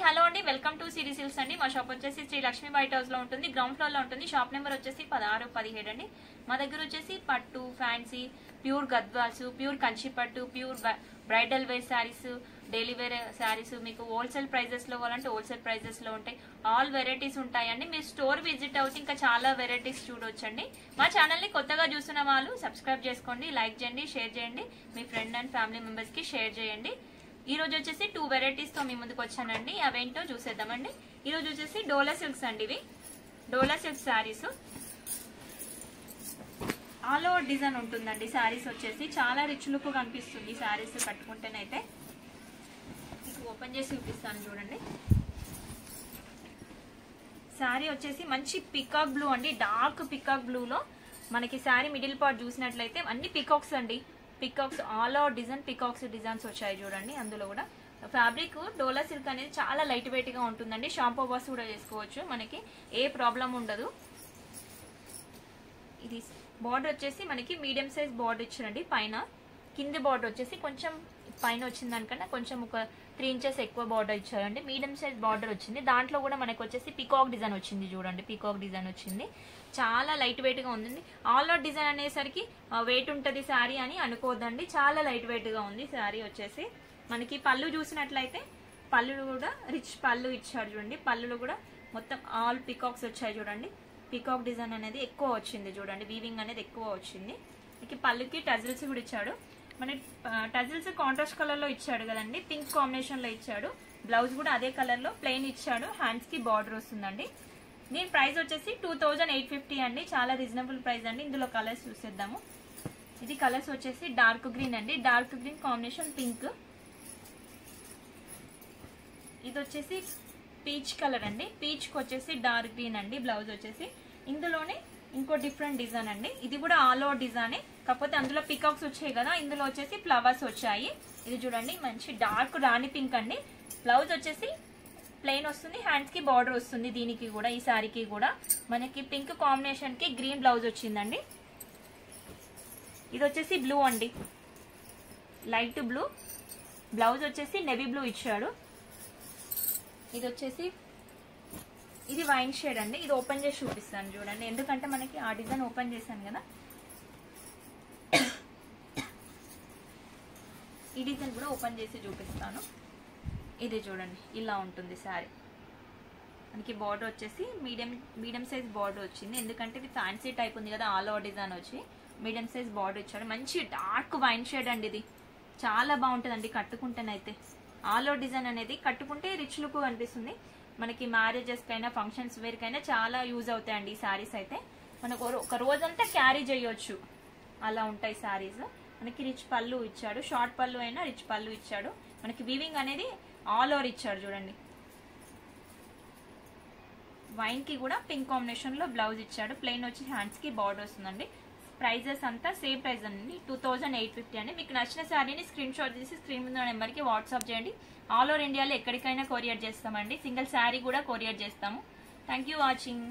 Hello అండి, welcome to Siri silks అండి. మా షాప్ వచ్చేసి శ్రీ లక్ష్మీ వైట్ హౌస్ లో ఉంటుంది, గ్రౌండ్ ఫ్లోర్ లో ఉంటుంది. షాప్ నెంబర్ వచ్చేసి 16, 17 అండి. మా దగ్గర వచ్చేసి పట్టు, fancy, pure Gadwals, pure Kanchi పట్టు, pure bridal wear sarees, daily wear sarees మీకు హోల్సేల్ ప్రైజెస్ లో కావాలంటే హోల్సేల్ ప్రైజెస్ లో ఉంటాయి. ఆల్ వెరైటీస్ ఉంటాయండి. మీరు స్టోర్ విజిట్ అవుతే ఇంకా చాలా వెరైటీస్ చూడొచ్చండి. మా ఛానల్ ని కొత్తగా చూస్తున్న వాళ్ళు సబ్స్క్రైబ్ చేసుకోండి, లైక్ చేయండి, షేర్ చేయండి, మీ ఫ్రెండ్ అండ్ ఫ్యామిలీ మెంబర్స్ కి షేర్ చేయండి. ఈ రోజు వచ్చేసి 2 వెరైటీస్ తో మీ ముందుకు వచ్చానండి. అవేంటో చూసేద్దామండి. ఈ రోజు వచ్చేసి డోలా సిల్క్స్ అండి. ఇవి Dola silk sarees all over design ఉంటుందండి. శారీస్ వచ్చేసి చాలా రిచ్ లుక్ కనిపిస్తుంది. శారీస్ కట్టుకుంటేనైతే మీకు ఓపెన్ చేసి చూపిస్తాను చూడండి. శారీ వచ్చేసి మంచి పికాక్ బ్లూ అండి, డార్క్ పికాక్ బ్లూ లో మనకి శారీ మిడిల్ పార్ట్ చూసినట్లయితే అన్ని పికాక్స్ అండి. Peacocks all over design, peacocks designs వచ్చాయి చూడండి. అందులో కూడా ఫ్యాబ్రిక్ డోలా సిల్క్ అనేది చాలా లైట్ వెయిట్ గా ఉంటుందండి. షాంపూ వాష్ కూడా చేసుకోవచ్చు, మనకి ఏ ప్రాబ్లం ఉండదు. ఇది బార్డర్ వచ్చేసి మనకి మీడియం సైజ్ బార్డర్ ఇచ్చారండి. పైన కింది బార్డర్ వచ్చేసి కొంచెం పైన వచ్చిన దానికన్నా కొంచెం ఒక 3 ఇంచెస్ ఎక్కువ బార్డర్ ఇచ్చారండి. మీడియం సైజ్ బార్డర్ వచ్చింది. దాంట్లో కూడా మనకు వచ్చేసి పికాక్ డిజైన్ వచ్చింది చూడండి. పికాక్ డిజైన్ వచ్చింది, చాలా లైట్ వెయిట్ గా ఉందండి. ఆల్ ఓవర్ డిజైన్ అనేసరికి వెయిట్ ఉంటది శారీ అని అనుకోవద్దండి, చాలా లైట్ వెయిట్ గా ఉంది శారీ వచ్చేసి. మనకి పళ్ళు చూసినట్లయితే పళ్ళు కూడా రిచ్ పళ్ళు ఇచ్చాడు చూడండి. పళ్ళులో కూడా మొత్తం ఆల్ పికాక్స్ వచ్చాయి చూడండి. పికాక్ డిజైన్ అనేది ఎక్కువ వచ్చింది చూడండి, వీవింగ్ అనేది ఎక్కువ వచ్చింది. మనకి పళ్ళుకి టజిల్స్ కూడా ఇచ్చాడు. మన టజిల్స్ కాంట్రాస్ట్ కలర్ లో ఇచ్చాడు కదండి, పింక్ కాంబినేషన్ లో ఇచ్చాడు. బ్లౌజ్ కూడా అదే కలర్ లో ప్లెయిన్ ఇచ్చాడు. హ్యాండ్స్ కి బార్డర్ వస్తుందండి. దీని ప్రైస్ వచ్చేసి 2850 అండి, చాలా రీజనబుల్ ప్రైస్ అండి. ఇందులో కలర్స్ చూసేద్దాము. ఇది కలర్స్ వచ్చేసి డార్క్ గ్రీన్ అండి, డార్క్ గ్రీన్ కాంబినేషన్ పింక్. ఇది వచ్చేసి పీచ్ కలర్ అండి, పీచ్ కి వచ్చేసి డార్క్ గ్రీన్ అండి. బ్లౌజ్ వచ్చేసి ఇందులోనే ఇంకో డిఫరెంట్ డిజైన్ అండి. ఇది కూడా ఆల్ ఓవర్ డిజైన్, కాకపోతే అందులో పికాక్స్ వచ్చాయి కదా, ఇందులో వచ్చేసి ఫ్లవర్స్ వచ్చాయి. ఇది చూడండి మంచి డార్క్ రాణి పింక్ అండి. బ్లౌజ్ వచ్చేసి ప్లెయిన్ వస్తుంది, హ్యాండ్స్ కి బార్డర్ వస్తుంది. దీనికి కూడా ఈ శారీకి కూడా మనకి పింక్ కాంబినేషన్ కి గ్రీన్ బ్లౌజ్ వచ్చిందండి. ఇది వచ్చేసి బ్లూ అండి, లైట్ బ్లూ. బ్లౌజ్ వచ్చేసి నెవీ బ్లూ ఇచ్చాడు. ఇది వచ్చేసి ఇది వైన్ షేడ్ అండి. ఇది ఓపెన్ చేసి చూపిస్తాను చూడండి, ఎందుకంటే మనకి ఆ డిజైన్ ఓపెన్ చేశాను కదా. ఈ డిజైన్ కూడా ఓపెన్ చేసి చూపిస్తాను. ఇది చూడండి, ఇలా ఉంటుంది శారీ. మనకి బార్డర్ వచ్చేసి మీడియం సైజ్ బార్డర్ వచ్చింది, ఎందుకంటే ఇది ఫ్యాన్సీ టైప్ ఉంది కదా. ఆల్ ఓవర్ డిజైన్ వచ్చి మీడియం సైజ్ బార్డర్ ఇచ్చాడు. మంచి డార్క్ వైన్ షేడ్ అండి. ఇది చాలా బాగుంటుందండి కట్టుకుంటేనైతే. ఆల్ ఓవర్ డిజైన్ అనేది కట్టుకుంటే రిచ్ లుక్ కనిపిస్తుంది. మనకి మ్యారేజెస్ కైనా ఫంక్షన్స్ వేర్ కైనా చాలా యూజ్ అవుతాయండి ఈ శారీస్ అయితే. మనకు ఒక రోజంతా క్యారీ చేయొచ్చు, అలా ఉంటాయి శారీస్. మనకి రిచ్ పళ్ళు ఇచ్చాడు, షార్ట్ పళ్ళు అయినా రిచ్ పళ్ళు ఇచ్చాడు. మనకి వీవింగ్ అనేది ఆల్ ఓవర్ ఇచ్చాడు చూడండి. వైన్ కి కూడా పింక్ కాంబినేషన్ లో బ్లౌజ్ ఇచ్చాడు. ప్లెయిన్ వచ్చి హ్యాండ్స్ కి బార్డర్ వస్తుందండి. ప్రైజెస్ అంతా సేమ్ ప్రైస్ అండి, 2850 అండి. మీకు నచ్చిన శారీని స్క్రీన్ షాట్ తీసి స్క్రీన్ మీద నెంబర్ కి వాట్సాప్ చేయండి. ఆల్ ఓవర్ ఇండియాలో ఎక్కడికైనా కొరియర్ చేస్తామండి. సింగిల్ శారీ కూడా కొరియర్ చేస్తాము. Thank you watching.